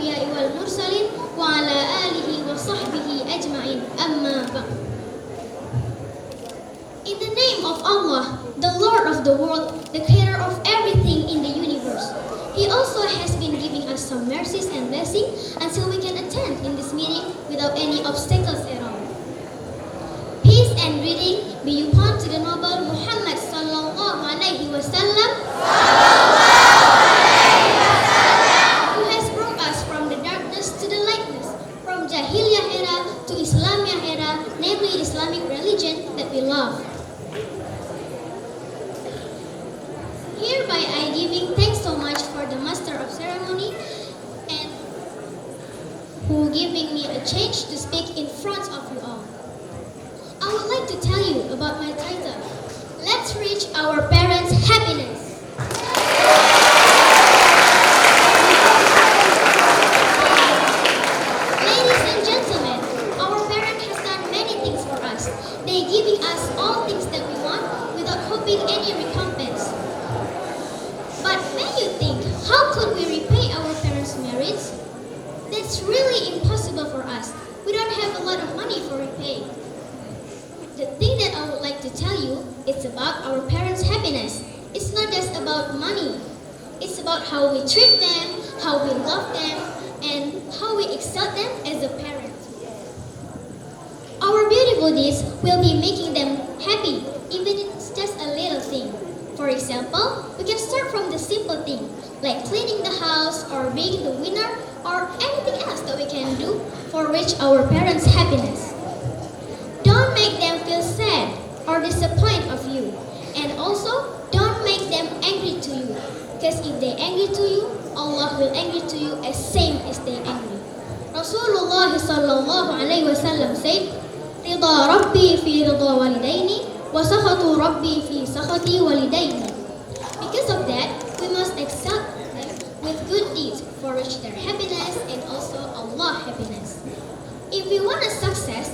الأنبياء والمرسلين وعلى آله وصحبه أجمعين أما بعد. In the name of Allah, the Lord of the world, the creator of everything in the universe. He also has been giving us some mercies and blessings until we can attend in this meeting without any obstacles at all. Peace and greeting be upon to the noble Muhammad sallallahu alaihi wasallam, who has brought us from the darkness to the lightness, from Jahiliyah era to Islamiyah era, namely Islamic religion that we love. Hereby I giving thanks so much for the master of ceremony and who giving me a chance to speak in front of you all. I would like to tell you about my title. Let's reach our parents' happiness. Ladies and gentlemen, our parent has done many things for us. They giving us all things that we want without hoping any recompense. But when you think, how could we repay our parents' merits? That's really impossible for us. We don't have a lot of money for repay. The thing that I would like to tell you is about our parents' happiness. It's not just about money. It's about how we treat them, how we love them, and how we accept them as a parent. Our beautiful deeds will be making them happy, even if it's just a little thing. For example, we can start from the simple thing, like cleaning the house or being the winner or anything else that we can do for reach our parents' happiness. Don't make them feel sad or disappointed of you. And also, don't make them angry to you. Because if they angry to you, Allah will angry to you as same as they angry. Rasulullah sallallahu alaihi wasallam said, "Rida Rabbi fi rida walidaini, wa sakhatu Rabbi fi sakhati walidaini." Because of that, we must accept them with good deeds for which their happiness and also Allah happiness. If we want a success,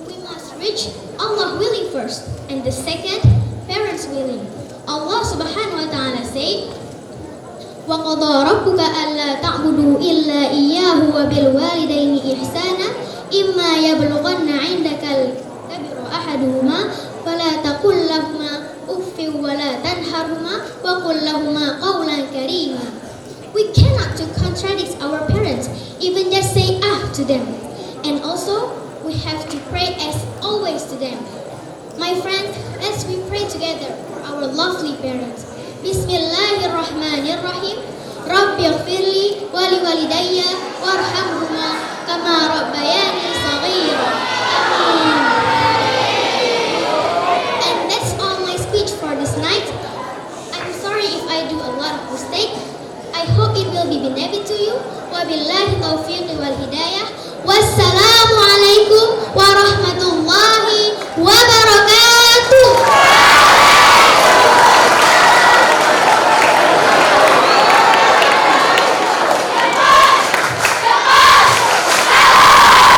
we must reach Allah willing first, and the second, parents willing. Allah subhanahu wa ta'ala said, وَقَضَى رَبُّكَ أَلَّا تَعْبُدُوا إِلَّا إِيَّاهُ وَبِالْوَالِدَيْنِ إِحْسَانًا إِمَّا يَبْلُغَنَّ عِندَكَ الْكِبَرَ أَحَدُهُمَا فَلَا تَقُل لَّهُمَا أُفٍّ وَلَا تَنْهَرْهُمَا وَقُل لَّهُمَا قَوْلًا كَرِيمًا. We cannot contradict our parents, even just say to them. And also, we have to pray as always to them. My friends, let's we pray together for our lovely parents. Bismillahirrahmanirrahim. Rabbi ighfirli wa liwalidayya warhamhuma kama rabbayani saghira. Amin. And that's all my speech for this night. I'm sorry if I do a lot of mistakes. I hope it will be benefit to you. Wabillahi taufiq wal hidayah. Wassalam.